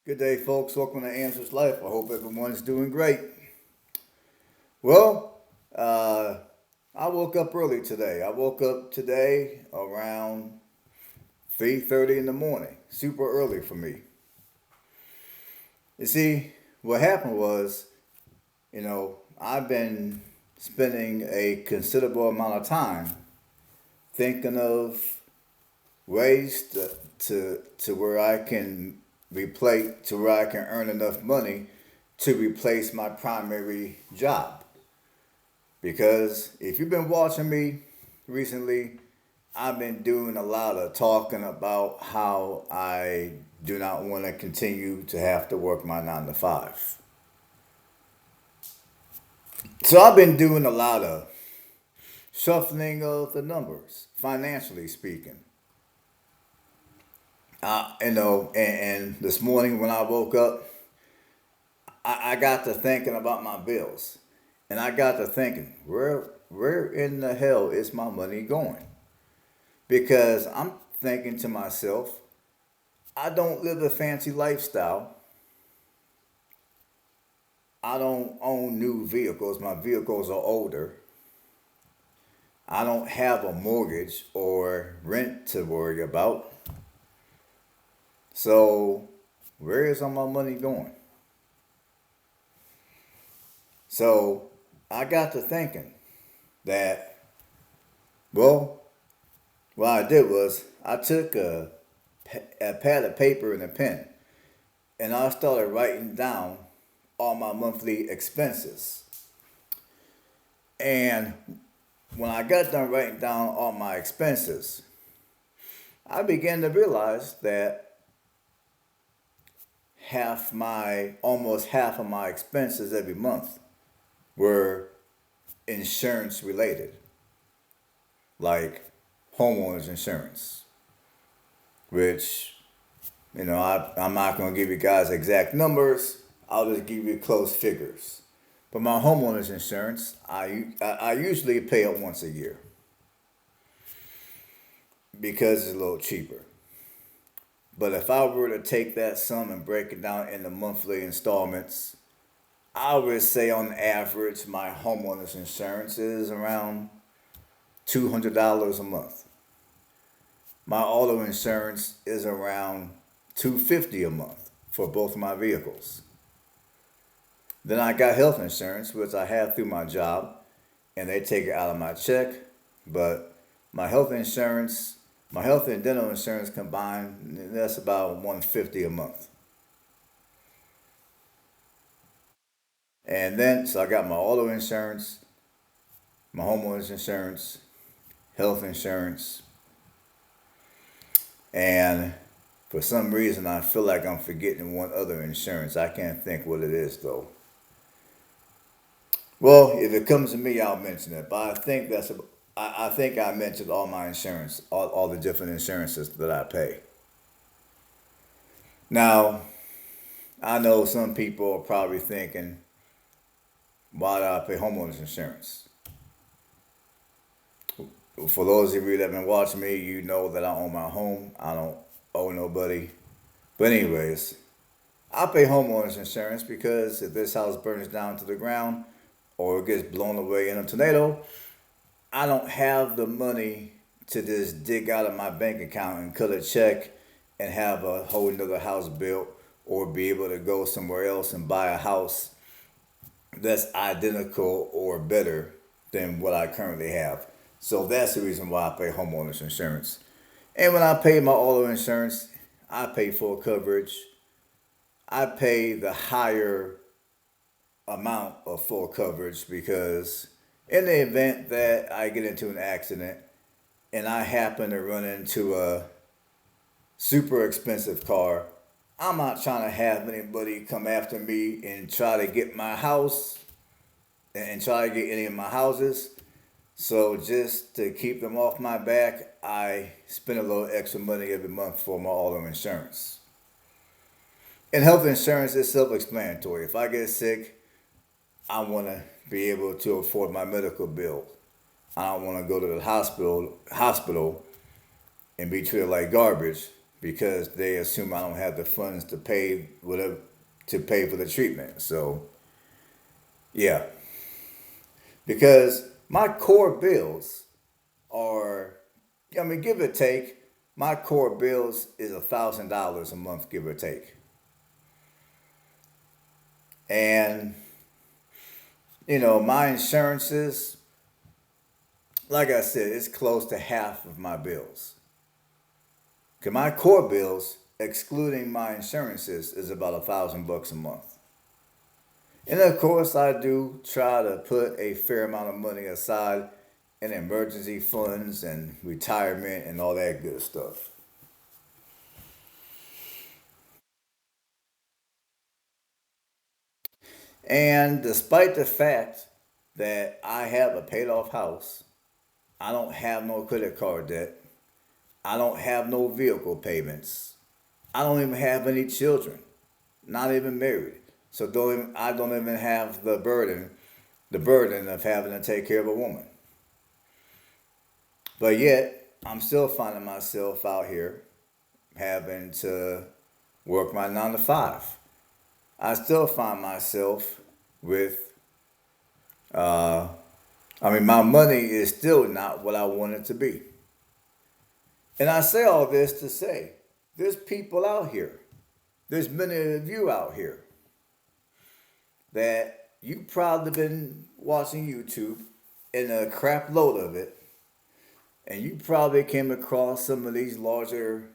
Good day, folks. Welcome to Answers Life. I hope everyone's doing great. Well, uh, I woke up early today. I woke up today around 3:30 in the morning. Super early for me. You see, what happened was, I've been spending a considerable amount of time thinking of ways to where I can earn enough money to replace my primary job. Because if you've been watching me recently, I've been doing a lot of talking about how I do not want to continue to have to work my 9 to 5. So I've been doing a lot of shuffling of the numbers, financially speaking. And this morning when I woke up, I got to thinking about my bills, and I got to thinking, where in the hell is my money going? Because I'm thinking to myself, I don't live a fancy lifestyle. I don't own new vehicles. My vehicles are older. I don't have a mortgage or rent to worry about. So, where is all my money going? So, I got to thinking that, well, what I did was I took a pad of paper and a pen, and I started writing down all my monthly expenses. And when I got done writing down all my expenses, I began to realize that almost half of my expenses every month were insurance related, like homeowners insurance, which, I'm not going to give you guys exact numbers. I'll just give you close figures. But my homeowners insurance, I usually pay it once a year because it's a little cheaper. But if I were to take that sum and break it down into monthly installments, I would say on average my homeowners insurance is around $200 a month. My auto insurance is around $250 a month for both my vehicles. Then I got health insurance, which I have through my job, and they take it out of my check. But my health insurance, my health and dental insurance combined, that's about $150 a month. And then, so I got my auto insurance, my homeowners insurance, health insurance, and for some reason I feel like I'm forgetting one other insurance. I can't think what it is though. Well, if it comes to me, I'll mention it. But I think I mentioned all my insurance, all the different insurances that I pay. Now, I know some people are probably thinking, why do I pay homeowners insurance? For those of you that have been watching me, you know that I own my home. I don't owe nobody. But anyways, I pay homeowners insurance because if this house burns down to the ground or it gets blown away in a tornado, I don't have the money to just dig out of my bank account and cut a check and have a whole nother house built, or be able to go somewhere else and buy a house that's identical or better than what I currently have. So that's the reason why I pay homeowners insurance. And when I pay my auto insurance, I pay full coverage. I pay the higher amount of full coverage because in the event that I get into an accident and I happen to run into a super expensive car, I'm not trying to have anybody come after me and try to get my house and try to get any of my houses. So just to keep them off my back, I spend a little extra money every month for my auto insurance. And health insurance is self-explanatory. If I get sick, I want to be able to afford my medical bill. I don't want to go to the hospital and be treated like garbage because they assume I don't have the funds to pay whatever to pay for the treatment. So yeah, because my core bills are, I mean, give or take, my core bills is $1,000 a month, give or take, and my insurances, like I said, it's close to half of my bills. Cause my core bills, excluding my insurances, is about $1,000 a month. And of course, I do try to put a fair amount of money aside in emergency funds and retirement and all that good stuff. And despite the fact that I have a paid off house, I don't have no credit card debt, I don't have no vehicle payments, I don't even have any children, not even married. So I don't even have the burden of having to take care of a woman. But yet, I'm still finding myself out here having to work my 9 to 5. I still find myself with, my money is still not what I want it to be. And I say all this to say, there's people out here, there's many of you out here that you probably been watching YouTube in a crap load of it, and you probably came across some of these larger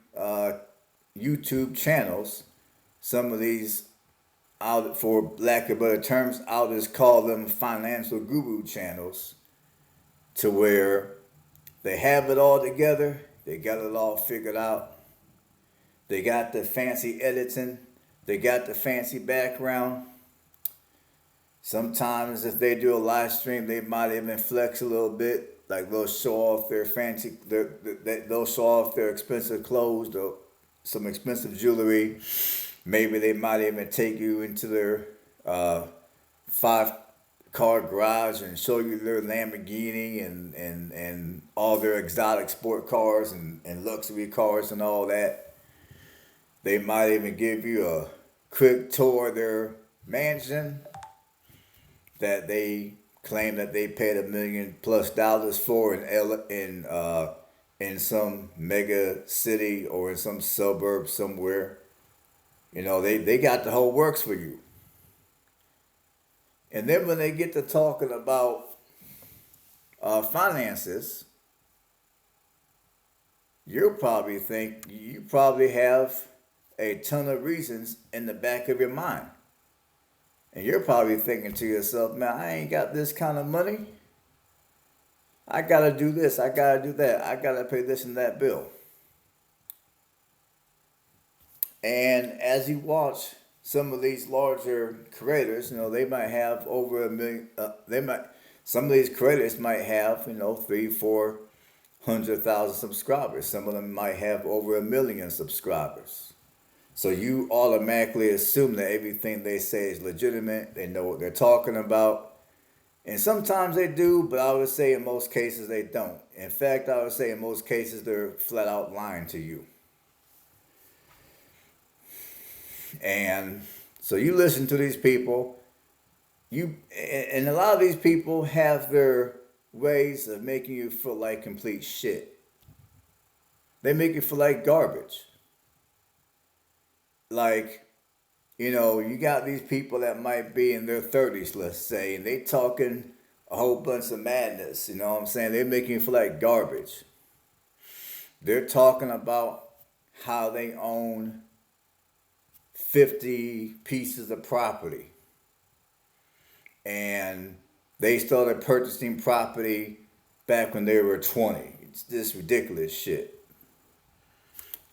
YouTube channels, some of these, out for lack of better terms, I'll just call them financial guru channels, to where they have it all together, they got it all figured out, they got the fancy editing, they got the fancy background. Sometimes if they do a live stream, they might even flex a little bit, like they'll show off their fancy, they'll show off their expensive clothes, some expensive jewelry. Maybe they might even take you into their 5 car garage and show you their Lamborghini and all their exotic sport cars and luxury cars and all that. They might even give you a quick tour of their mansion that they claim that they paid $1 million+ for in some mega city or in some suburb somewhere. They got the whole works for you. And then when they get to talking about finances, you probably have a ton of reasons in the back of your mind. And you're probably thinking to yourself, man, I ain't got this kind of money. I gotta do this, I gotta do that, I gotta pay this and that bill. And as you watch some of these larger creators, they might have over a million. Some of these creators might have, 300,000, 400,000 subscribers. Some of them might have over 1 million subscribers. So you automatically assume that everything they say is legitimate. They know what they're talking about. And sometimes they do, but I would say in most cases they don't. In fact, I would say in most cases they're flat out lying to you. And so you listen to these people, and a lot of these people have their ways of making you feel like complete shit. They make you feel like garbage. Like, you got these people that might be in their 30s, let's say, and they talking a whole bunch of madness, you know what I'm saying? They're making you feel like garbage. They're talking about how they own 50 pieces of property. And they started purchasing property back when they were 20. It's just ridiculous shit.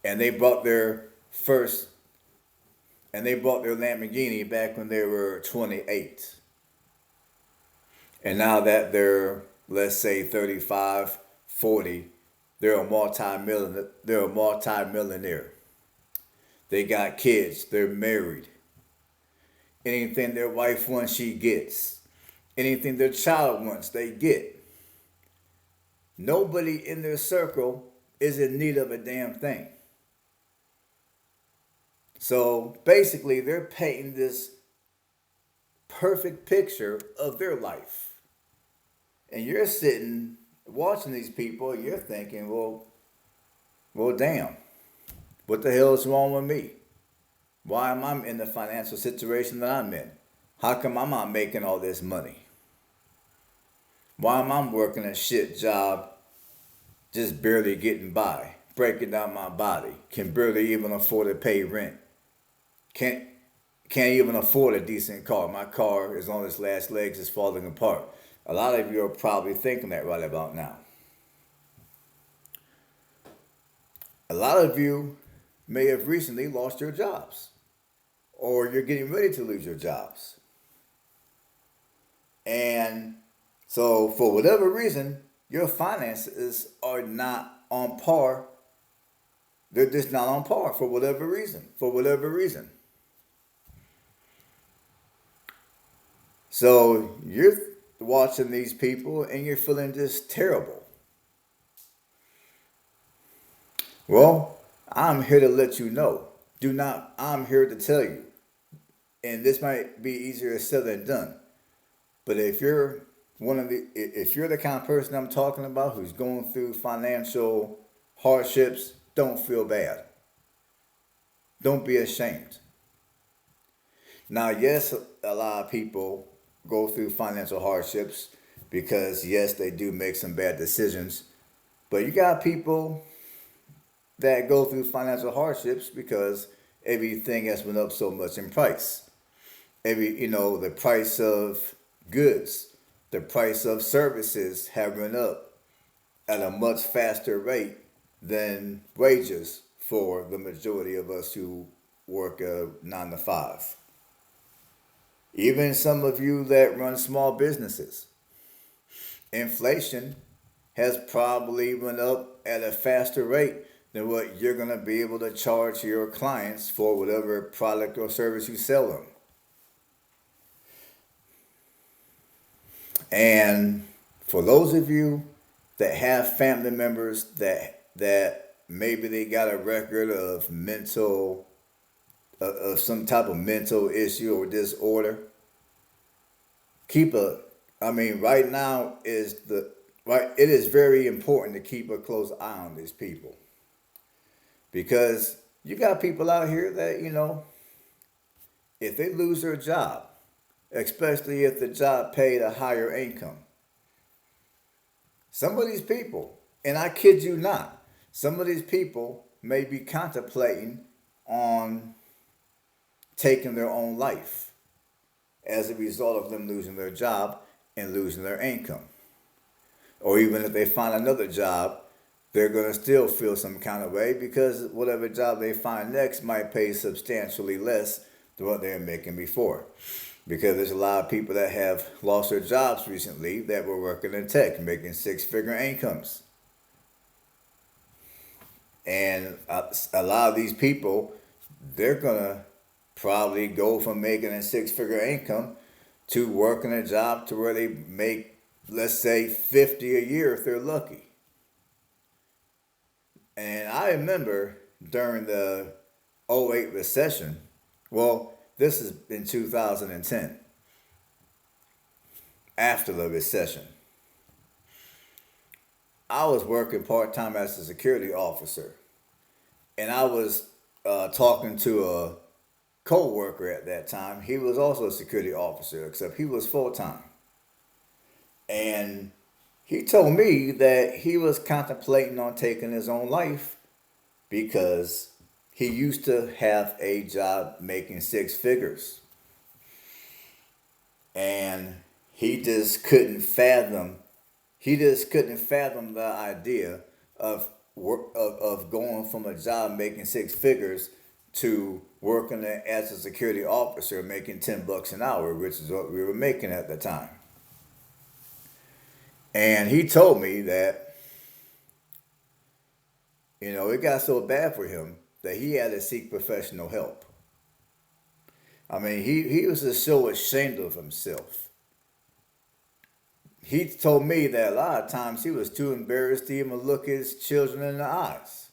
And they bought their Lamborghini back when they were 28. And now that they're, let's say, 35, 40, they're a multi-millionaire. They got kids. They're married. Anything their wife wants, she gets. Anything their child wants, they get. Nobody in their circle is in need of a damn thing. So basically, they're painting this perfect picture of their life. And you're sitting watching these people, you're thinking, well, damn, what the hell is wrong with me? Why am I in the financial situation that I'm in? How come I'm not making all this money? Why am I working a shit job, just barely getting by, breaking down my body, can barely even afford to pay rent, can't can't even afford a decent car. My car is on its last legs, it's falling apart. A lot of you are probably thinking that right about now. A lot of you may have recently lost your jobs, or you're getting ready to lose your jobs. And so, for whatever reason, your finances are not on par. They're just not on par for whatever reason. For whatever reason. So, you're watching these people and you're feeling just terrible. Well, I'm here to let you know. I'm here to tell you. And this might be easier said than done. But if you're the kind of person I'm talking about who's going through financial hardships, don't feel bad. Don't be ashamed. Now, yes, a lot of people go through financial hardships because yes, they do make some bad decisions. But you got people that go through financial hardships because everything has went up so much in price. The price of goods, the price of services have run up at a much faster rate than wages for the majority of us who work a 9 to 5. Even some of you that run small businesses, inflation has probably run up at a faster rate than what you're going to be able to charge your clients for whatever product or service you sell them. And for those of you that have family members that maybe they got a record of of some type of mental issue or disorder, keep a I mean right now is the right it is very important to keep a close eye on these people because you got people out here that if they lose their job, especially if the job paid a higher income. Some of these people, and I kid you not, some of these people may be contemplating on taking their own life as a result of them losing their job and losing their income. Or even if they find another job, they're going to still feel some kind of way because whatever job they find next might pay substantially less than what they were making before. Because there's a lot of people that have lost their jobs recently that were working in tech, making six-figure incomes. And a lot of these people, they're going to probably go from making a six-figure income to working a job to where they make, let's say, 50 a year if they're lucky. And I remember during the '08 recession, well, this is in 2010, after the recession. I was working part-time as a security officer. And I was talking to a co-worker at that time. He was also a security officer, except he was full-time. And he told me that he was contemplating on taking his own life because he used to have a job making six figures. And he just couldn't fathom the idea of going from a job making six figures to working as a security officer making $10 an hour, which is what we were making at the time. And he told me that, it got so bad for him that he had to seek professional help. I mean, he was just so ashamed of himself. He told me that a lot of times he was too embarrassed to even look his children in the eyes.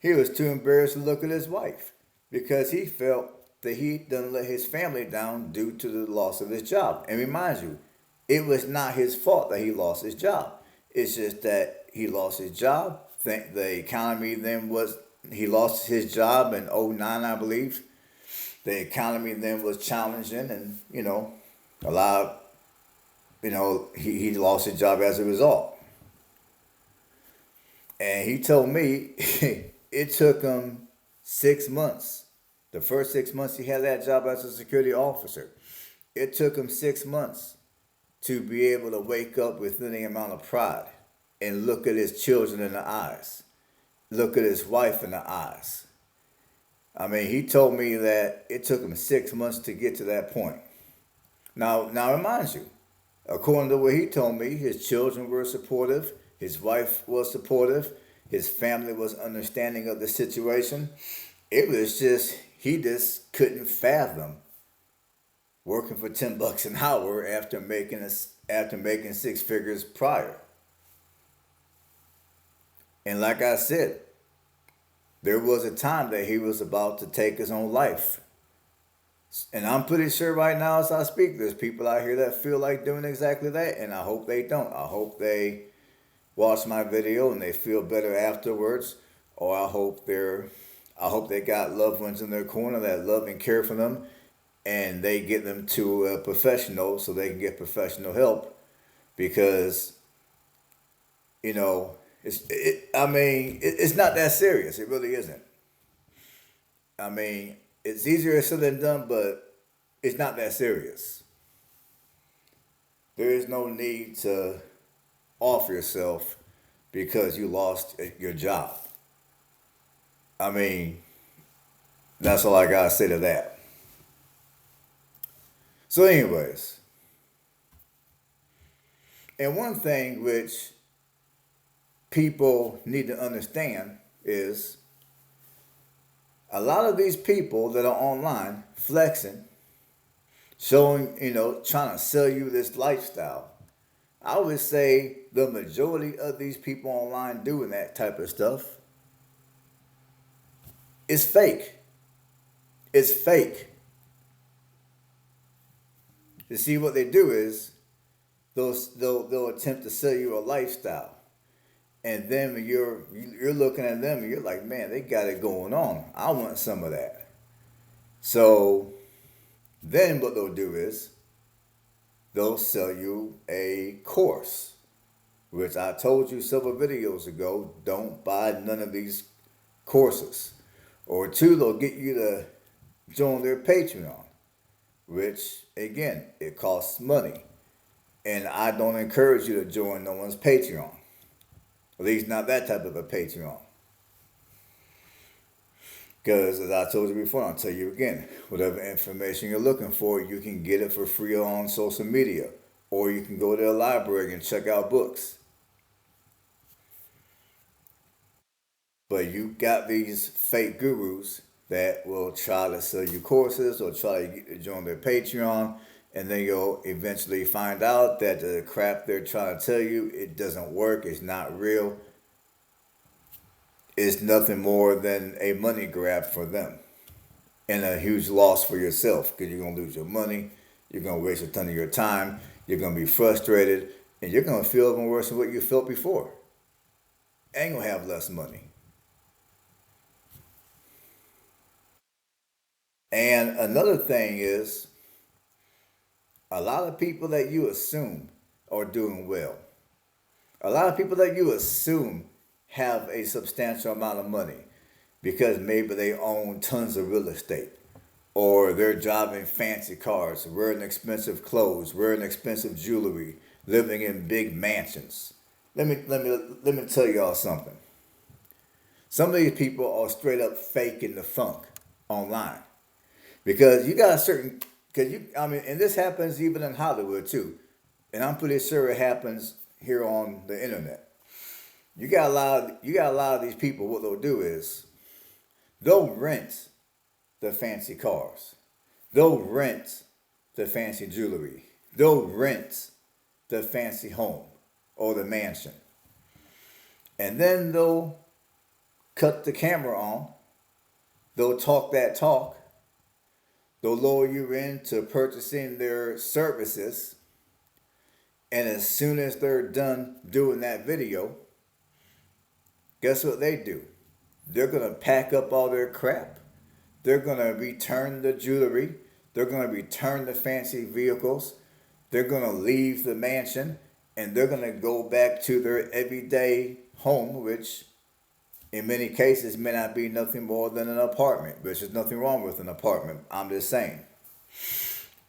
He was too embarrassed to look at his wife because he felt that he done let his family down due to the loss of his job. And remind you, it was not his fault that he lost his job. It's just that he lost his job. The economy then was, he lost his job in '09, I believe. The economy then was challenging, and a lot of, he lost his job as a result. And he told me it took him 6 months. The first 6 months he had that job as a security officer, it took him 6 months to be able to wake up with any amount of pride and look at his children in the eyes, look at his wife in the eyes. I mean, he told me that it took him 6 months to get to that point. Now, remind you, according to what he told me, his children were supportive, his wife was supportive, his family was understanding of the situation. It was just, he just couldn't fathom working for $10 an hour after making six figures prior. And like I said, there was a time that he was about to take his own life. And I'm pretty sure right now as I speak, there's people out here that feel like doing exactly that, and I hope they don't. I hope they watch my video and they feel better afterwards, or I hope they got loved ones in their corner that love and care for them, and they get them to a professional so they can get professional help, because it's not that serious. It really isn't. I mean, it's easier said than done, but it's not that serious. There is no need to off yourself because you lost your job. I mean, that's all I gotta say to that. So, anyways, and one thing which people need to understand is a lot of these people that are online flexing, showing, trying to sell you this lifestyle. I would say the majority of these people online doing that type of stuff is fake. It's fake. You see, what they do is they'll attempt to sell you a lifestyle. And then when you're looking at them and you're like, man, they got it going on. I want some of that. So then what they'll do is they'll sell you a course, which I told you several videos ago, don't buy none of these courses. Or two, they'll get you to join their Patreon, which again, it costs money. And I don't encourage you to join no one's Patreon. At least not that type of a Patreon. Because as I told you before, I'll tell you again, whatever information you're looking for, you can get it for free on social media. Or you can go to a library and check out books. But you got these fake gurus that will try to sell you courses or try to get you to join their Patreon. And then you'll eventually find out that the crap they're trying to tell you, it doesn't work, it's not real. It's nothing more than a money grab for them. And a huge loss for yourself, because you're going to lose your money, you're going to waste a ton of your time, you're going to be frustrated, and you're going to feel even worse than what you felt before. And you're going to have less money. And another thing is, a lot of people that you assume are doing well, a lot of people that you assume have a substantial amount of money because maybe they own tons of real estate, or they're driving fancy cars, wearing expensive clothes, wearing expensive jewelry, living in big mansions. Let me tell y'all something. Some of these people are straight up faking the funk online, because you got a certain. And this happens even in Hollywood too. And I'm pretty sure it happens here on the internet. You got a lot of these people, what they'll do is they'll rent the fancy cars. They'll rent the fancy jewelry. They'll rent the fancy home or the mansion. And then they'll cut the camera on They'll talk that talk. They'll lure you into purchasing their services. And as soon as they're done doing that video, guess what they do? They're going to pack up all their crap. They're going to return the jewelry. They're going to return the fancy vehicles. They're going to leave the mansion and they're going to go back to their everyday home, which in many cases may not be nothing more than an apartment, which is nothing wrong with an apartment. I'm just saying.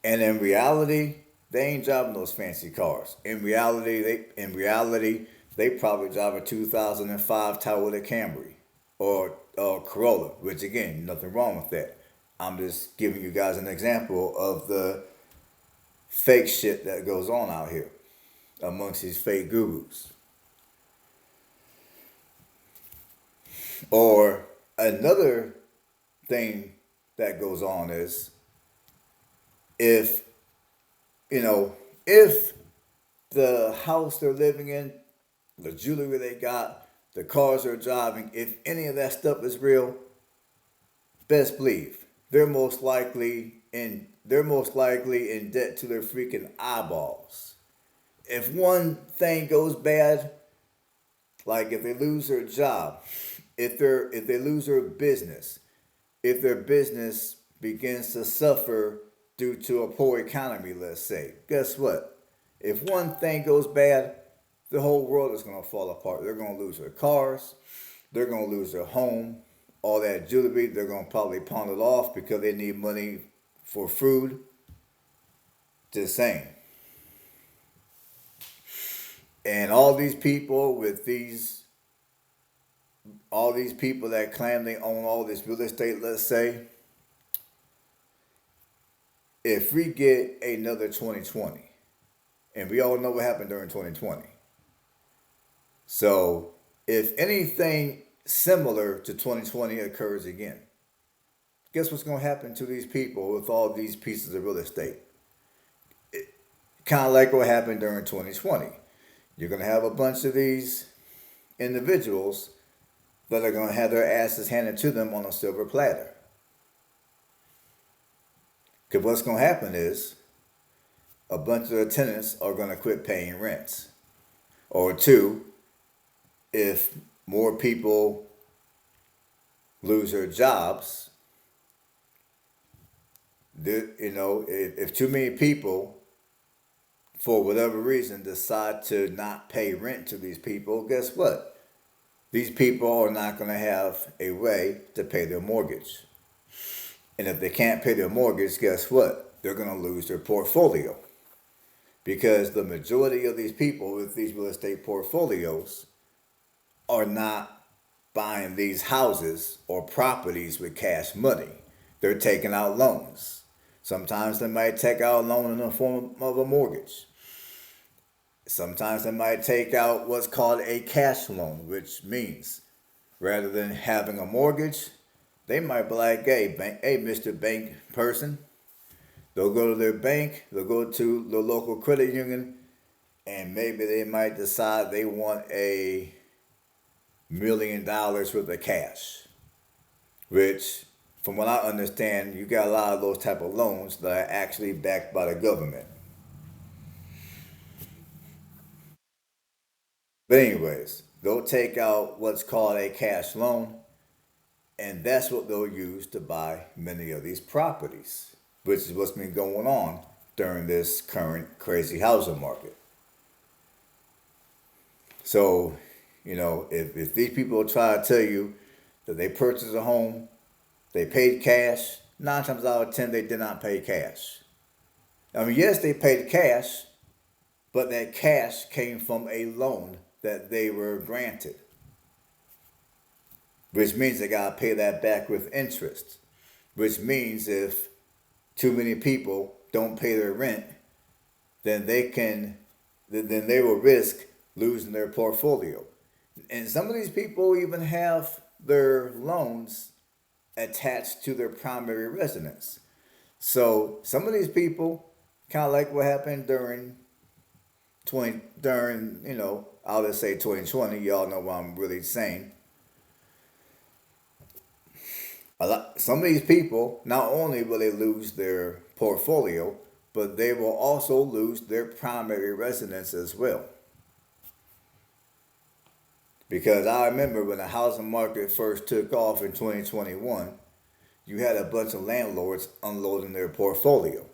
And in reality, they ain't driving those fancy cars. In reality, they probably drive a 2005 Toyota Camry or Corolla, which again, nothing wrong with that. I'm just giving you guys an example of the fake shit that goes on out here amongst these fake gurus. Or another thing that goes on is if, if the house they're living in, the jewelry they got, the cars they're driving, if any of that stuff is real, best believe they're most likely in debt to their freaking eyeballs. If one thing goes bad, like if they lose their job, if they lose their business, if their business begins to suffer due to a poor economy, let's say, guess what? If one thing goes bad, the whole world is going to fall apart. They're going to lose their cars, they're going to lose their home, all that jewelry, they're going to probably pawn it off because they need money for food. Just saying. And all these people that claim they own all this real estate, let's say, if we get another 2020, and we all know what happened during 2020. So if anything similar to 2020 occurs again, guess what's going to happen to these people with all these pieces of real estate? Kind of like what happened during 2020. You're going to have a bunch of these individuals that are going to have their asses handed to them on a silver platter. Because what's going to happen is a bunch of the tenants are going to quit paying rents. Or two, if more people lose their jobs, if too many people, for whatever reason, decide to not pay rent to these people, guess what? These people are not going to have a way to pay their mortgage. And if they can't pay their mortgage, guess what? They're going to lose their portfolio. Because the majority of these people with these real estate portfolios are not buying these houses or properties with cash money. They're taking out loans. Sometimes they might take out a loan in the form of a mortgage. Sometimes they might take out what's called a cash loan, which means rather than having a mortgage, they might be like, hey, Mr. Bank person. They'll go to their bank, they'll go to the local credit union, and maybe they might decide they want $1 million worth of cash. Which, from what I understand, you got a lot of those type of loans that are actually backed by the government. But anyways, they'll take out what's called a cash loan, and that's what they'll use to buy many of these properties, which is what's been going on during this current crazy housing market. So, if these people try to tell you that they purchased a home, they paid cash, 9 times out of 10 they did not pay cash. I mean, yes, they paid cash, but that cash came from a loan that they were granted, which means they gotta pay that back with interest, which means if too many people don't pay their rent, then they will risk losing their portfolio. And some of these people even have their loans attached to their primary residence. So some of these people, kind of like what happened I'll just say 2020. Y'all know what I'm really saying. Some of these people, not only will they lose their portfolio, but they will also lose their primary residence as well. Because I remember when the housing market first took off in 2021, you had a bunch of landlords unloading their portfolio.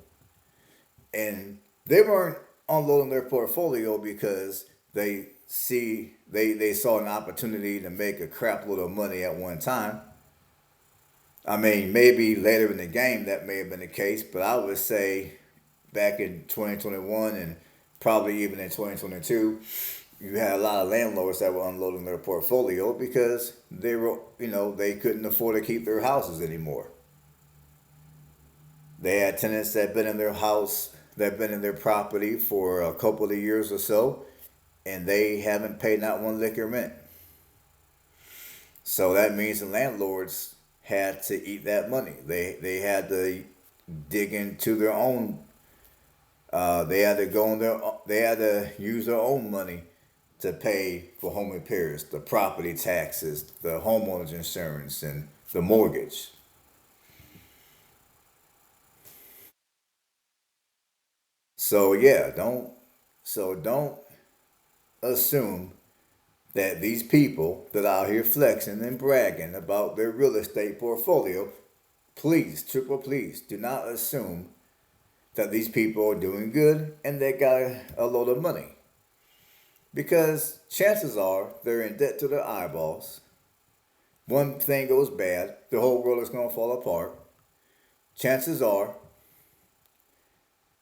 And they weren't unloading their portfolio because they saw an opportunity to make a crap load of money at one time. I mean, maybe later in the game that may have been the case, but I would say back in 2021 and probably even in 2022, you had a lot of landlords that were unloading their portfolio because they couldn't afford to keep their houses anymore. They had tenants that been in their house, that been in their property for a couple of years or so, and they haven't paid not one lick of rent. So that means the landlords had to eat that money. They had to dig into their own. They had to go on their. They had to use their own money to pay for home repairs, the property taxes, the homeowners insurance, and the mortgage. So yeah, don't assume that these people that are out here flexing and bragging about their real estate portfolio, please, triple please, do not assume that these people are doing good and they got a load of money. Because chances are they're in debt to their eyeballs. One thing goes bad, the whole world is going to fall apart. Chances are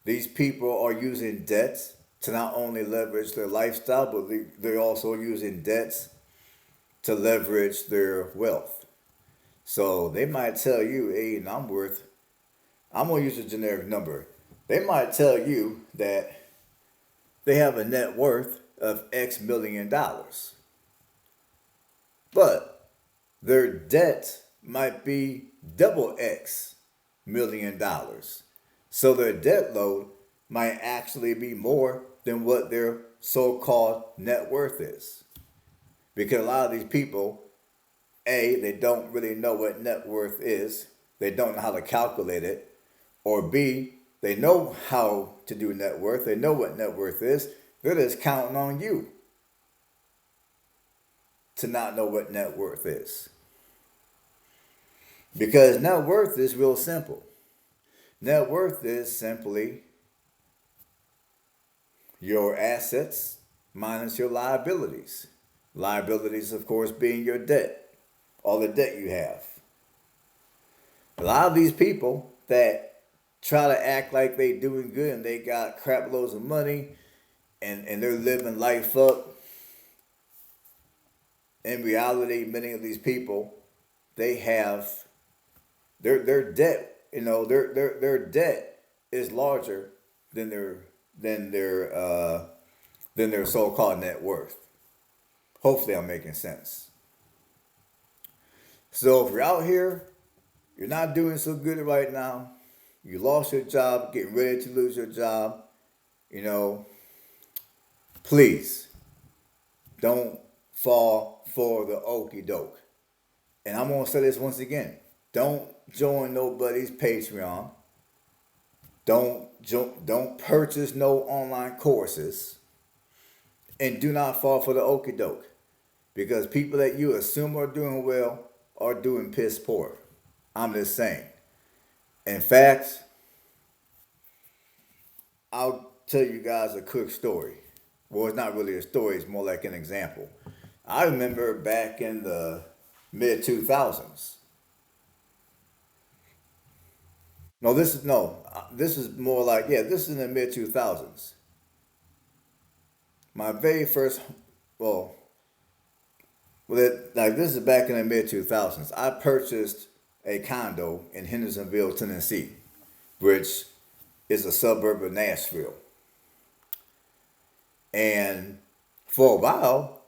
these people are using debts to not only leverage their lifestyle, but they're also using debts to leverage their wealth. So they might tell you, hey, and I'm going to use a generic number. They might tell you that they have a net worth of X million dollars, but their debt might be double X million dollars. So their debt load might actually be more than what their so called net worth is. Because a lot of these people, A, they don't really know what net worth is, they don't know how to calculate it, or B, they know how to do net worth, they know what net worth is, they're just counting on you to not know what net worth is. Because net worth is real simple. Net worth is simply your assets minus your liabilities. Liabilities, of course, being your debt, all the debt you have. A lot of these people that try to act like they doing good and they got crap loads of money and they're living life up. In reality, many of these people, they have their debt, their debt is larger than than their uh, their so-called net worth. Hopefully, I'm making sense. So if you're out here, you're not doing so good right now. You lost your job, getting ready to lose your job. You know, please don't fall for the okey doke. And I'm gonna say this once again: don't join nobody's Patreon. Don't purchase no online courses, and do not fall for the okey doke, because people that you assume are doing well are doing piss poor. I'm just saying. In fact, I'll tell you guys a quick story. Well, it's not really a story, it's more like an example. I remember back in the mid 2000s. This is more like, yeah, this is in the mid 2000s. My very first, well, like this is back in the mid 2000s. I purchased a condo in Hendersonville, Tennessee, which is a suburb of Nashville. And for a while,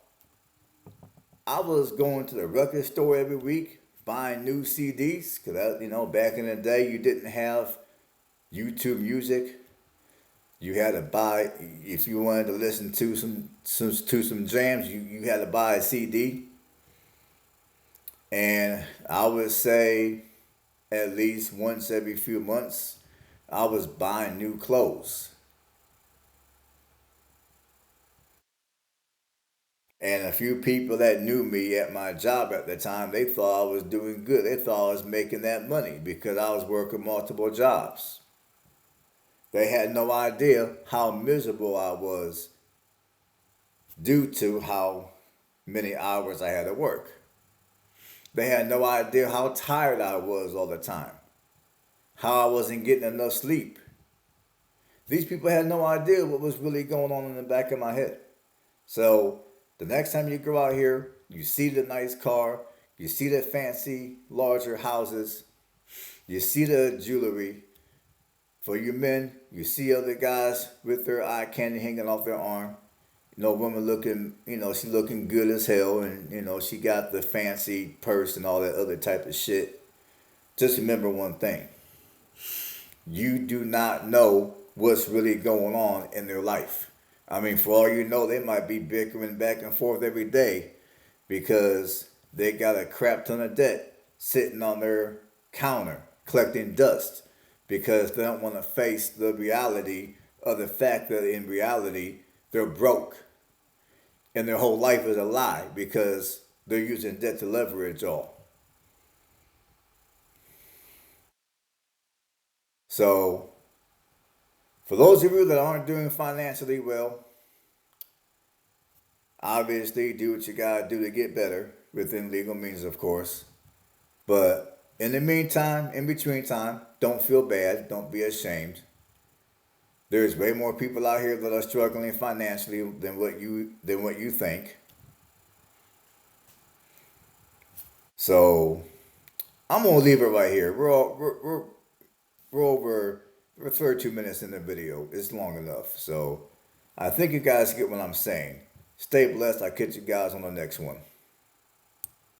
I was going to the record store every week buying new CDs because back in the day you didn't have YouTube Music. You had to buy if you wanted to listen to some jams. You had to buy a CD. And I would say at least once every few months, I was buying new clothes. And a few people that knew me at my job at the time, they thought I was doing good. They thought I was making that money because I was working multiple jobs. They had no idea how miserable I was due to how many hours I had to work. They had no idea how tired I was all the time, how I wasn't getting enough sleep. These people had no idea what was really going on in the back of my head. So the next time you go out here, you see the nice car, you see the fancy, larger houses, you see the jewelry. For you men, you see other guys with their eye candy hanging off their arm. Woman looking, she looking good as hell, and she got the fancy purse and all that other type of shit. Just remember one thing: you do not know what's really going on in their life. I mean, for all you know, they might be bickering back and forth every day because they got a crap ton of debt sitting on their counter collecting dust because they don't want to face the reality of the fact that in reality they're broke and their whole life is a lie because they're using debt to leverage all. So, for those of you that aren't doing financially well, obviously do what you gotta do to get better within legal means, of course. But in the meantime, in between time, don't feel bad, don't be ashamed. There's way more people out here that are struggling financially than what you think. So I'm gonna leave it right here. We're over we're 32 minutes in the video. It's long enough. So I think you guys get what I'm saying. Stay blessed. I'll catch you guys on the next one.